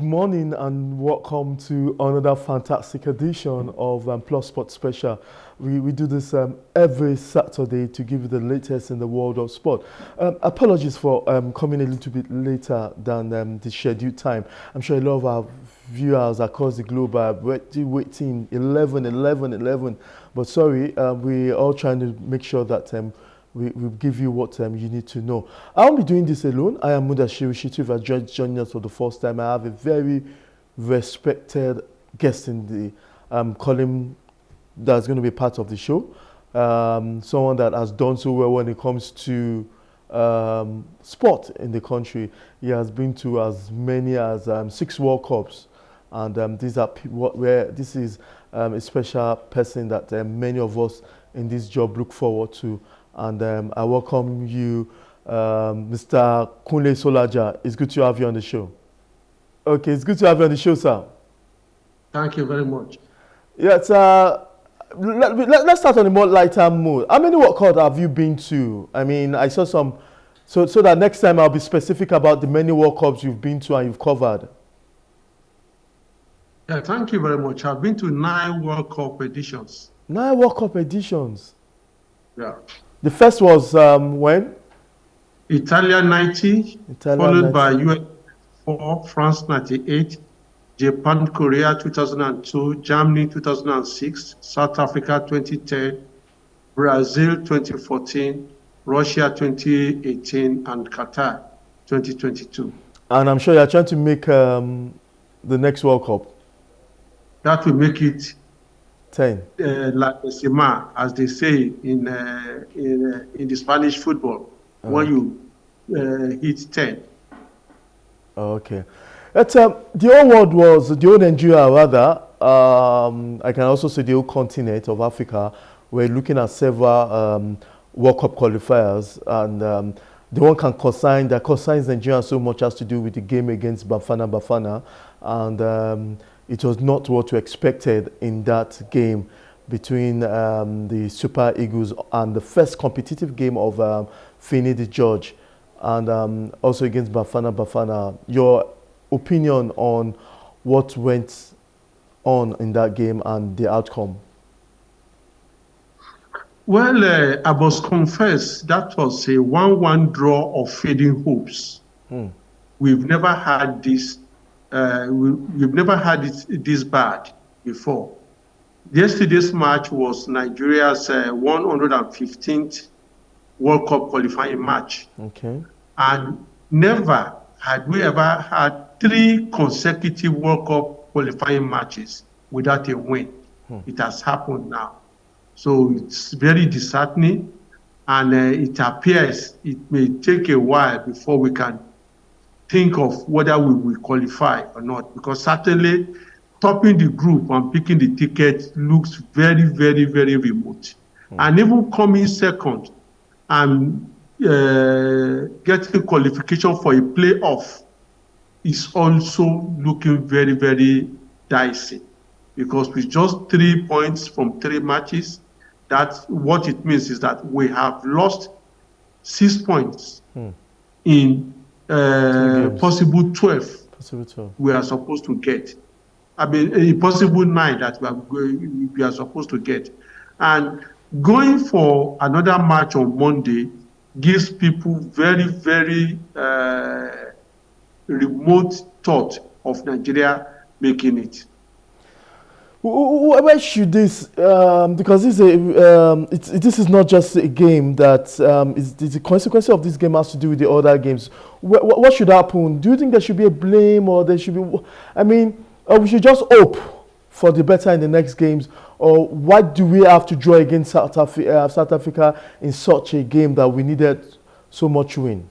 Good morning and welcome to another fantastic edition of Plus Sport Special. We do this every Saturday to give you the latest in the world of sport. Apologies for coming a little bit later than the scheduled time. I'm sure a lot of our viewers across the globe are waiting 11. But sorry, we're all trying to make sure that we give you what you need to know. I won't be doing this alone. I am Mudashiru Shitu. If you're joining us for the first time, I have a very respected guest in the column that's going to be part of the show. Someone that has done so well when it comes to sport in the country. He has been to as many as 6 World Cups. And these are this is a special person that many of us in this job look forward to. And I welcome you, Mr. Kunle Solaja. It's good to have you on the show. Okay, it's good to have you on the show, sir. Thank you very much. Yes, let's start on a more lighter mood. How many World Cups have you been to? I mean, I saw some, so that next time I'll be specific about the many World Cups you've been to and you've covered. Yeah, thank you very much. I've been to 9 World Cup editions. 9 World Cup editions? Yeah. The first was when? Italia 90, followed by US 4, France 98, Japan, Korea 2002, Germany 2006, South Africa 2010, Brazil 2014, Russia 2018, and Qatar 2022. And I'm sure you're trying to make the next World Cup. That will make it 10. Like Sima, as they say in the Spanish football, when you hit 10. Okay. The whole world was, the whole Nigeria rather, I can also say the whole continent of Africa, we're looking at several World Cup qualifiers, and the one that concerns Nigeria so much has to do with the game against Bafana, and it was not what we expected in that game between the Super Eagles and the first competitive game of Fini the George, and also against Bafana. Your opinion on what went on in that game and the outcome? Well, I must confess that was a 1-1 draw of fading hopes. We've never had this. We've never had it this bad before. Yesterday's match was Nigeria's 115th World Cup qualifying match. Okay. And never had we ever had 3 consecutive World Cup qualifying matches without a win. It has happened now. So it's very disheartening, and it appears it may take a while before we can think of whether we will qualify or not, because certainly topping the group and picking the ticket looks very, very, very remote. And even coming second and getting qualification for a playoff is also looking very, very dicey, because with just 3 points from 3 matches, that's what it means is that we have lost 6 points in possible 12 we are supposed to get. I mean, a possible 9 that we are supposed to get. And going for another match on Monday gives people very, very remote thought of Nigeria making it. Where should this, because this is not just a game that the consequence of this game has to do with the other games. What should happen? Do you think there should be a blame, or there should be, I mean, we should just hope for the better in the next games, or why do we have to draw against South Africa in such a game that we needed so much win?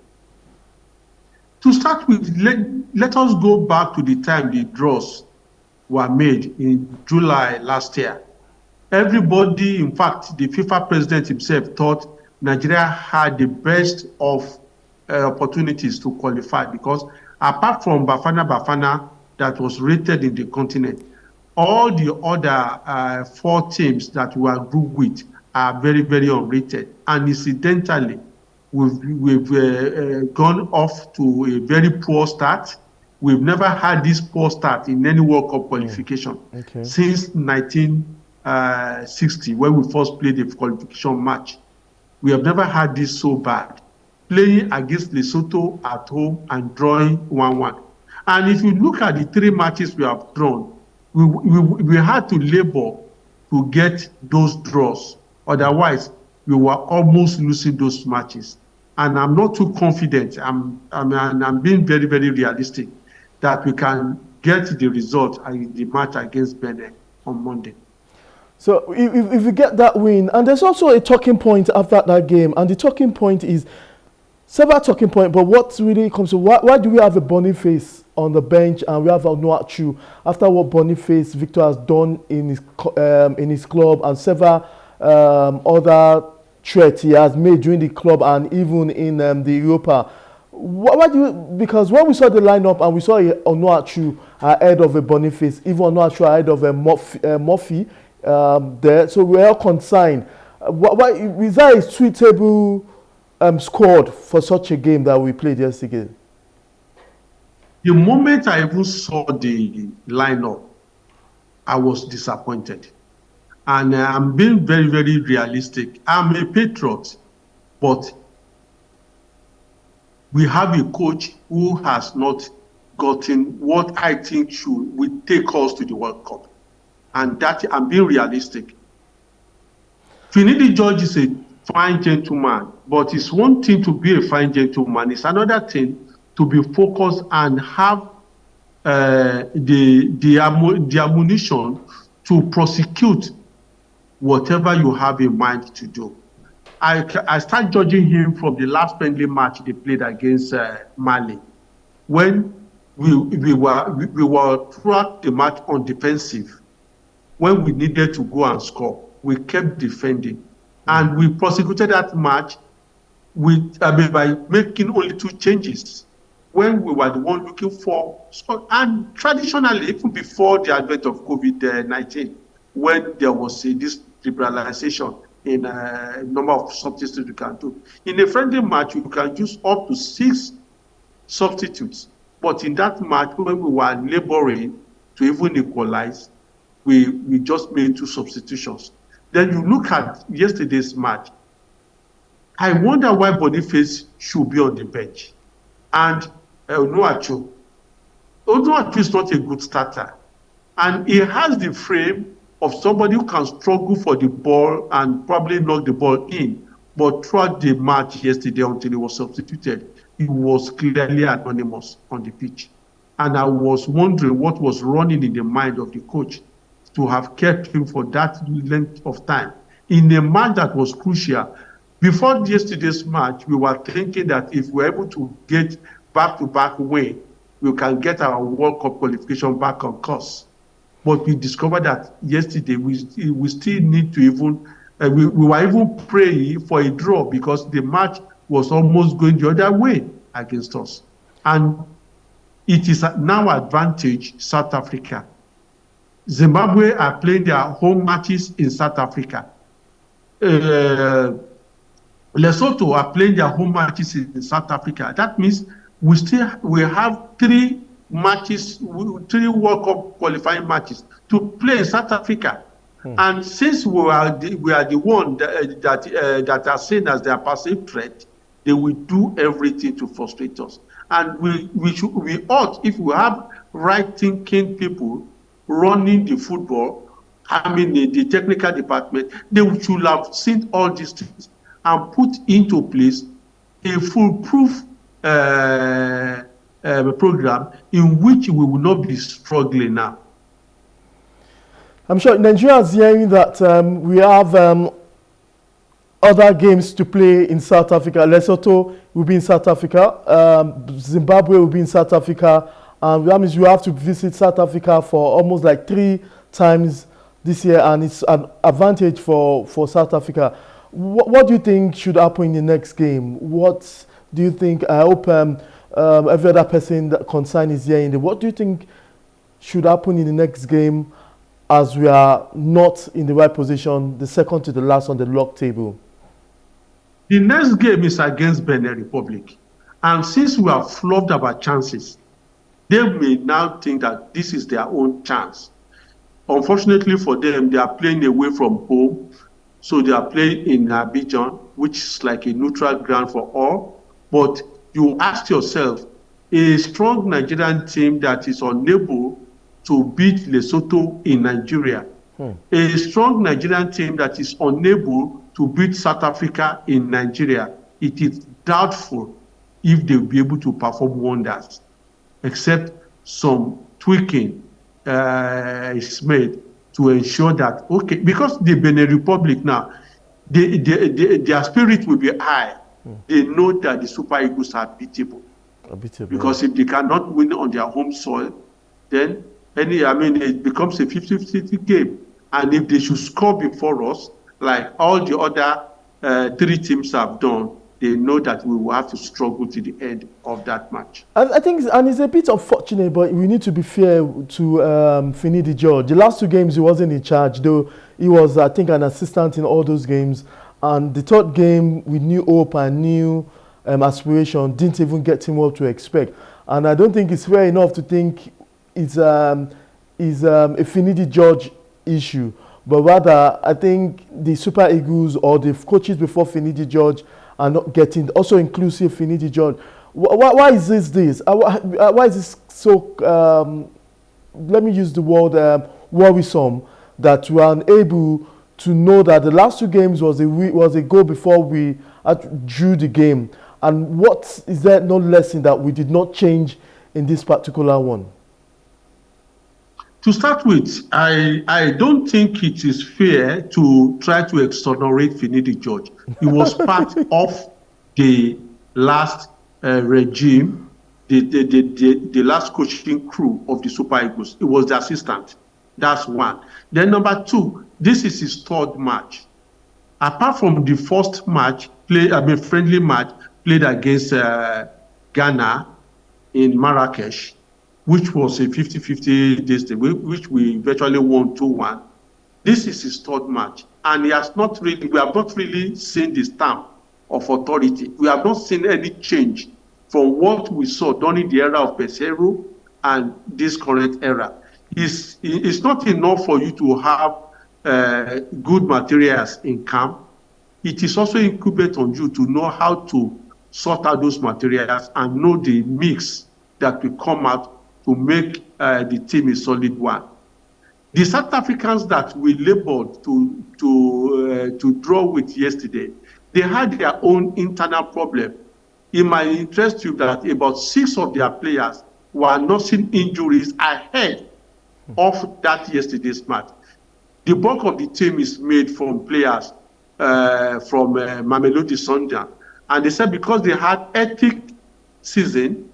To start with, let us go back to the time the draws were made in July last year. Everybody, in fact, the FIFA president himself thought Nigeria had the best of opportunities to qualify, because apart from Bafana that was rated in the continent, all the other 4 teams that we are grouped with are very, very unrated. And incidentally, we've gone off to a very poor start we've never had this poor start in any World Cup qualification since 1960, when we first played the qualification match. We have never had this so bad. Playing against Lesotho at home and drawing 1-1. And if you look at the 3 matches we have drawn, we had to labor to get those draws. Otherwise, we were almost losing those matches. And I'm not too confident. I'm being very, very realistic that we can get the result in the match against Benin on Monday. So if you get that win, and there's also a talking point after that game, and the talking point is several talking points, but what really comes to why do we have a Boniface on the bench and we have Onuachu after what Boniface Victor has done in his club and several other threats he has made during the club and even in the Europa. Why do you, because when we saw the lineup and we saw Onuachu ahead of a Boniface, even Onuachu ahead of a Murphy there, so we're all concerned. Why is that a suitable squad for such a game that we played yesterday? The moment I even saw the lineup, I was disappointed. And I'm being very, very realistic. I'm a patriot, but we have a coach who has not gotten what I think will take us to the World Cup. And that, I'm being realistic. Finidi George is a fine gentleman, but it's one thing to be a fine gentleman. It's another thing to be focused and have the ammunition to prosecute whatever you have in mind to do. I start judging him from the last friendly match they played against Mali, when we were throughout the match on defensive. When we needed to go and score, we kept defending, and we prosecuted that match by making only 2 changes when we were the one looking for score. And traditionally, even before the advent of COVID-19, when there was this liberalization in a number of substitutes you can do. In a friendly match, you can use up to 6 substitutes. But in that match, when we were laboring to even equalize, we just made 2 substitutions. Then you look at yesterday's match. I wonder why Boniface should be on the bench. And Onuachu is not a good starter. And he has the frame of somebody who can struggle for the ball and probably knock the ball in. But throughout the match yesterday, until he was substituted, he was clearly anonymous on the pitch. And I was wondering what was running in the mind of the coach to have kept him for that length of time in a match that was crucial. Before yesterday's match, we were thinking that if we're able to get back-to-back win, we can get our World Cup qualification back on course. But we discovered that yesterday we still need to even, we were even praying for a draw because the match was almost going the other way against us. And it is now advantage South Africa. Zimbabwe are playing their home matches in South Africa. Lesotho are playing their home matches in South Africa. That means we have 3 matches, 3 World Cup qualifying matches to play in South Africa. And since we are the one that are seen as their passive threat, they will do everything to frustrate us. And we ought, if we have right-thinking people running the football, the technical department, they should have seen all these things and put into place a foolproof program in which we will not be struggling now. I'm sure Nigeria is hearing that we have other games to play in South Africa. Lesotho will be in South Africa. Zimbabwe will be in South Africa. And that means you have to visit South Africa for almost like 3 times this year. And it's an advantage for South Africa. What do you think should happen in the next game? What do you think? I hope every other person that concerned is hearing. What do you think should happen in the next game as we are not in the right position, the second to the last on the log table? The next game is against Benin Republic. And since we have flubbed our chances, they may now think that this is their own chance. Unfortunately for them, they are playing away from home. So they are playing in Abidjan, which is like a neutral ground for all. But you ask yourself, a strong Nigerian team that is unable to beat Lesotho in Nigeria, a strong Nigerian team that is unable to beat South Africa in Nigeria, it is doubtful if they will be able to perform wonders, except some tweaking is made to ensure that, okay, because the Benin Republic now, their spirit will be high. They know that the Super Eagles are beatable. Because if they cannot win on their home soil, then it becomes a 50-50 game. And if they should score before us, like all the other 3 teams have done, they know that we will have to struggle to the end of that match. I think, and it's a bit unfortunate, but we need to be fair to Finidi George. The last 2 games, he wasn't in charge, though he was, I think, an assistant in all those games. And the 3rd game, with new hope and new aspiration, didn't even get him what to expect. And I don't think it's fair enough to think it's a Finidi George issue. But rather, I think the Super Eagles or the coaches before Finidi George are not getting, also inclusive Finidi George. Why is this? Why is this so, let me use the word worrisome, that we are unable to know that the last 2 games was a goal before we drew the game? And what is there no lesson that we did not change in this particular one? To start with, I don't think it is fair to try to exonerate Finidi George. He was part of the last regime, the last coaching crew of the Super Eagles. He was the assistant. That's one. Then number 2, this is his 3rd match. Apart from the first match, friendly match played against Ghana in Marrakesh, which was a 50-50 distance, which we virtually won 2-1. This is his 3rd match, and we have not really seen the stamp of authority. We have not seen any change from what we saw during the era of Pesero and this current era. It's not enough for you to have good materials in camp. It is also incumbent on you to know how to sort out those materials and know the mix that will come out to make the team a solid one. The South Africans that we labored to draw with yesterday, they had their own internal problem. It might interest you that about 6 of their players were nursing injuries ahead of that yesterday's match. The bulk of the team is made from players from Mamelodi Sundowns, and they said because they had hectic season,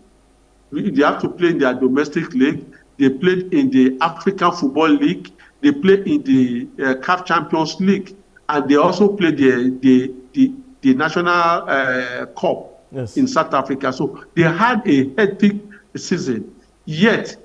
they have to play in their domestic league. They played in the African Football League. They played in the CAF Champions League, and they also played the National Cup in South Africa. So they had a hectic season, yet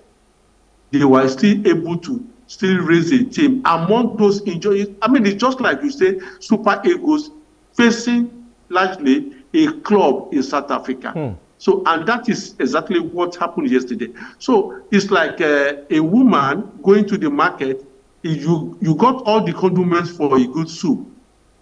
they were still able to raise a team among those injuries. It's just like you say, Super Eagles facing largely a club in South Africa. So, and that is exactly what happened yesterday. So it's like a woman going to the market. You got all the condiments for a good soup,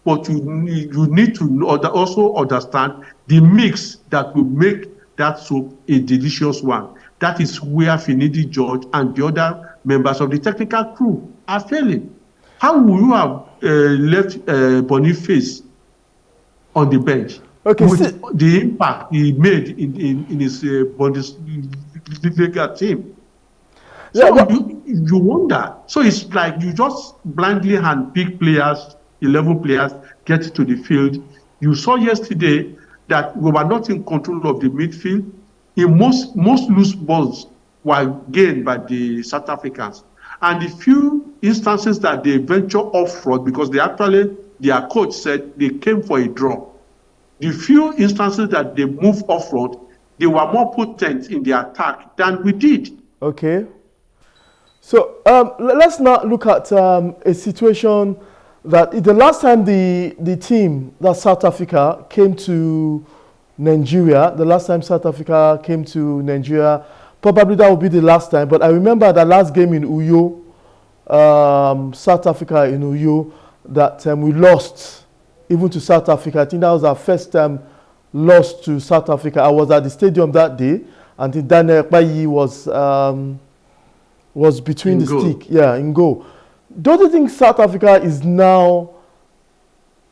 but you need to also understand the mix that will make that soup a delicious one. That is where Finidi George and the other members of the technical crew are failing. How would you have left Boniface on the bench? Okay, with the impact he made in his Bundesliga team. So you wonder. So it's like you just blindly handpick players, 11 players, get to the field. You saw yesterday that we were not in control of the midfield. In most loose balls were gained by the South Africans. And the few instances that they venture off front, because their coach said they came for a draw. The few instances that they moved off front, they were more potent in the attack than we did. Okay. So let's now look at a situation that the last time the team, that South Africa, came to Nigeria, probably that will be the last time. But I remember the last game in Uyo, South Africa in Uyo, that we lost even to South Africa. I think that was our first loss to South Africa. I was at the stadium that day, and then Daniel Ekpayi was between In the goal. stick, yeah, in goal. Don't you think South Africa is now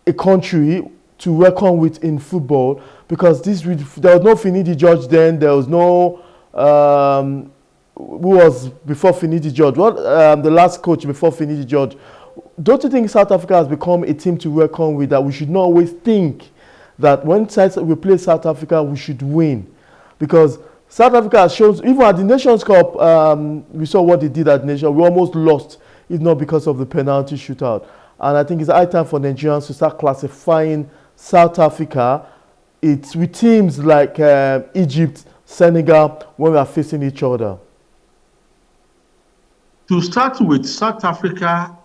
a country to reckon with in football? Because there was no Finidi George then. There was no who was before Finidi George. What the last coach before Finidi George? Don't you think South Africa has become a team to reckon with? That we should not always think that when we play South Africa, we should win, because South Africa has shown, even at the Nations Cup, we saw what they did at the Nations. We almost lost, if not because of the penalty shootout. And I think it's high time for Nigerians to start classifying South Africa. It's with teams like Egypt, Senegal, when we are facing each other. To start with, South Africa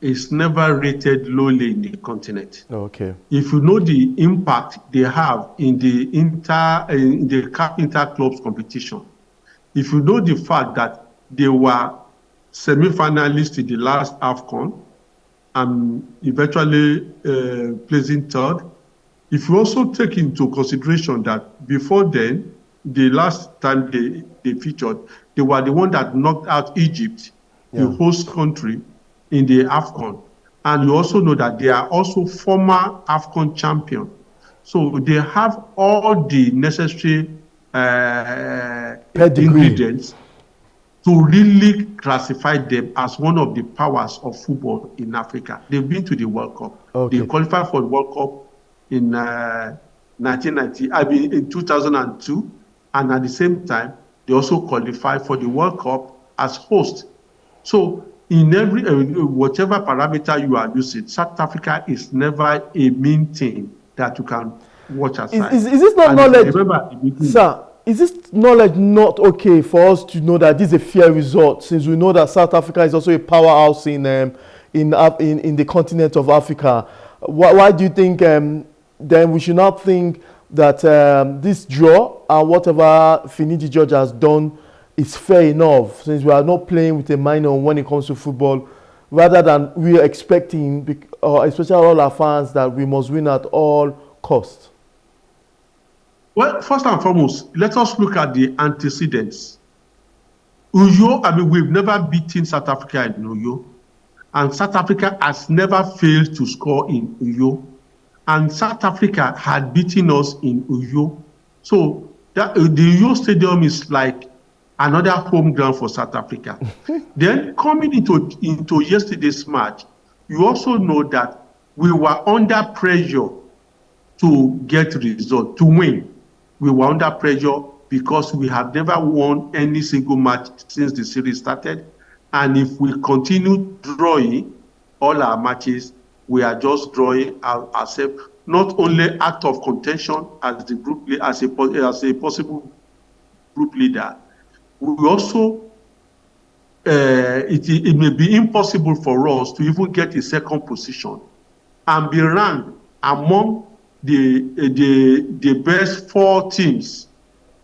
is never rated lowly in the continent. Okay. If you know the impact they have in the CAF inter-clubs competition, if you know the fact that they were semi-finalists in the last AFCON and eventually placing third, if you also take into consideration that before then, the last time they featured, they were the one that knocked out Egypt, the host country, in the AFCON. And you also know that they are also former AFCON champion. So they have all the necessary ingredients to really classify them as one of the powers of football in Africa. They've been to the World Cup. Okay. They qualified for the World Cup in 2002, and at the same time, they also qualified for the World Cup as host. So in every whatever parameter you are using, South Africa is never a mean team that you can watch aside. Is this not knowledge, sir? Is this knowledge not okay for us to know that this is a fair result, since we know that South Africa is also a powerhouse in the continent of Africa? Why do you think then we should not think that this draw and whatever Finidi George has done is fair enough, since we are not playing with a minor when it comes to football, rather than we are expecting, especially all our fans, that we must win at all costs? Well, first and foremost, let us look at the antecedents. Uyo, we've never beaten South Africa in Uyo, and South Africa has never failed to score in Uyo, and South Africa had beaten us in Uyo. So the Uyo Stadium is like another home ground for South Africa. Then coming into yesterday's match, you also know that we were under pressure to get result, to win. We were under pressure because we have never won any single match since the series started. And if we continue drawing all our matches, we are just drawing ourselves not only out of contention as the group, as a possible group leader. We also, it may be impossible for us to even get a second position and be ranked among the best 4 teams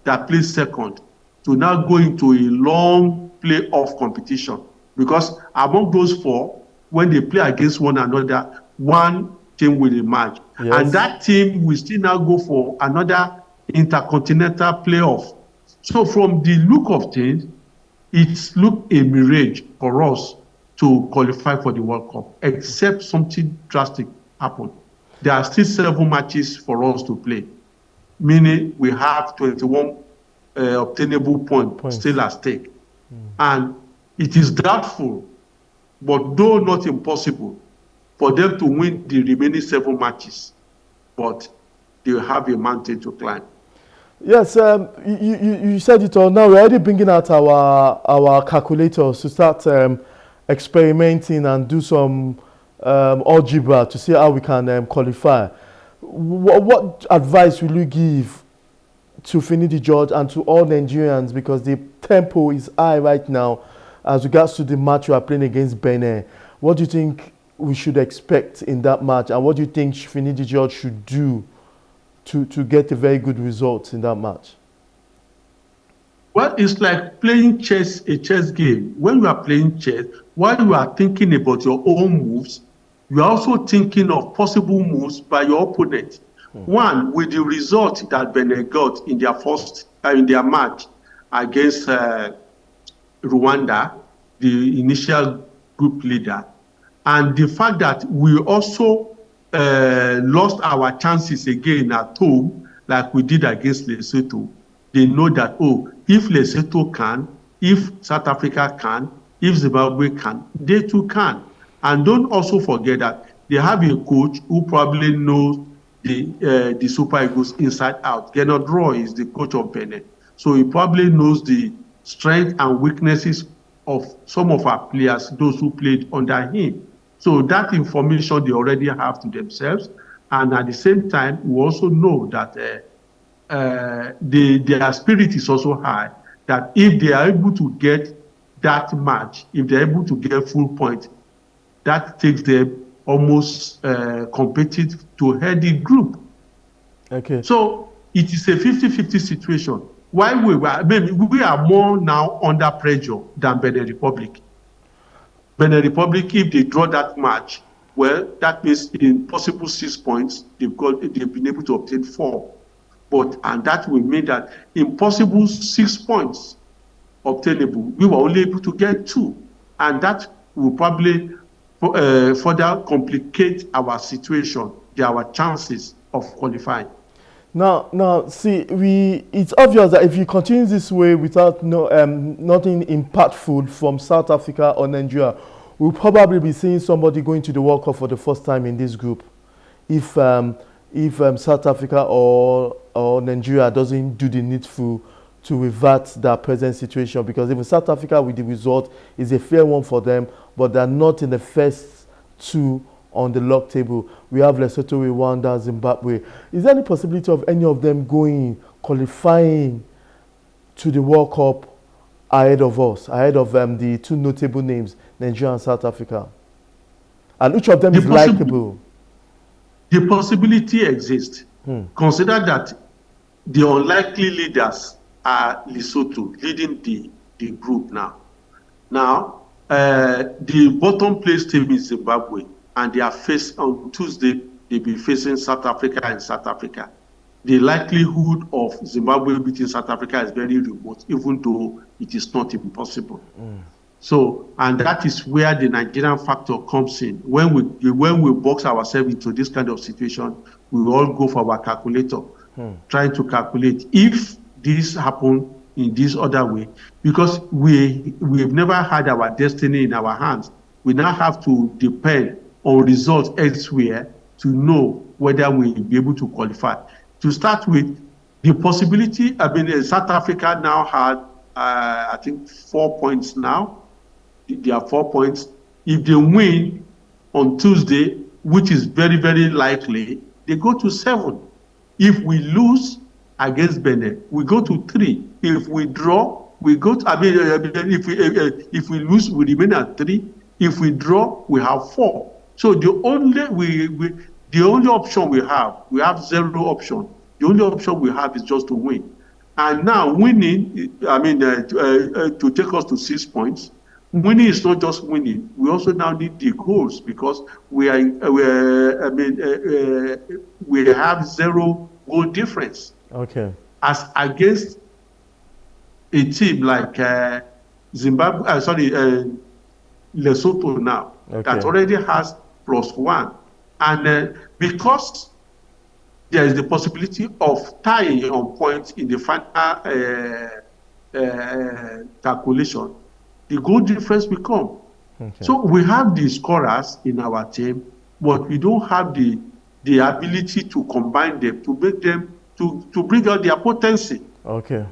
that play second to now go into a long playoff competition. Because among those 4, when they play against one another, one team will emerge. Yes. And that team will still now go for another intercontinental playoff. So from the look of things, it's looked a mirage for us to qualify for the World Cup, except something drastic happened. There are still 7 matches for us to play, meaning we have 21 obtainable points still at stake. And it is doubtful, but though not impossible, for them to win the remaining 7 matches. But they have a mountain to climb. Yes, you said it all. Now we're already bringing out our calculators to start experimenting and do some algebra to see how we can qualify. What advice will you give to Finidi George and to all Nigerians, because the tempo is high right now as regards to the match we are playing against Benin? What do you think we should expect in that match, and what do you think Finidi George should do to get a very good result in that match? Well, it's like playing chess, a chess game. When you are playing chess, while you are thinking about your own moves, you are also thinking of possible moves by your opponent. One, with the result that Benin got in their in their match against Rwanda, the initial group leader, and the fact that we also lost our chances again at home, like we did against Lesotho. They know that, oh, if Lesotho can, if South Africa can, if Zimbabwe can, they too can. And don't also forget that they have a coach who probably knows the Super Eagles inside out. Gernot Roy is the coach of Benin. So he probably knows the strengths and weaknesses of some of our players, those who played under him. So that information they already have to themselves. And at the same time, we also know that their spirit is also high, that if they are able to get that match, if they're able to get full point, that takes them almost competitive to head the group. Okay. So it is a 50-50 situation. While we are more now under pressure than Benin Republic. Benin Republic, if they draw that match, well, that means in possible 6 points, they've been able to obtain 4. And that will mean that in possible 6 points obtainable, we were only able to get 2. And that will probably further complicate our situation, our chances of qualifying. Now, see, it's obvious that if you continue this way without nothing impactful from South Africa or Nigeria, we'll probably be seeing somebody going to the World Cup for the first time in this group. If South Africa or Nigeria doesn't do the needful to revert their present situation, because even South Africa with the result is a fair one for them, but they're not in the first 2 on the log table. We have Lesotho, Rwanda, Zimbabwe. Is there any possibility of any of them qualifying to the World Cup ahead of us, ahead of the 2 notable names, Nigeria and South Africa? And each of them is likable. The possibility exists. Consider that the unlikely leaders are Lesotho, leading the group now. Now, the bottom place team is Zimbabwe, and they are faced on Tuesday, they'll be facing South Africa and South Africa. The likelihood of Zimbabwe beating South Africa is very remote, even though it is not impossible. So, and that is where the Nigerian factor comes in. When we box ourselves into this kind of situation, we all go for our calculator, trying to calculate if this happens in this other way, because we've never had our destiny in our hands. We now have to depend on results elsewhere to know whether we'll be able to qualify. To start with, the possibility, South Africa now had, I think, 4 points now. They are 4 points. If they win on Tuesday, which is very, very likely, they go to 7. If we lose against Benin, we go to 3. If we draw, we go to, if we lose, we remain at 3. If we draw, we have 4. So the only option we have 0 option. The only option we have is just to win. And now winning, to take us to 6 points, winning is not just winning. We also now need the goals, because we have 0 goal difference. Okay. As against a team like Lesotho now, that already has +1. And because there is the possibility of tying on points in the final calculation, the goal difference will come. So we have the scorers in our team, but we don't have the ability to combine them, to make them, to bring out their potency. Okay.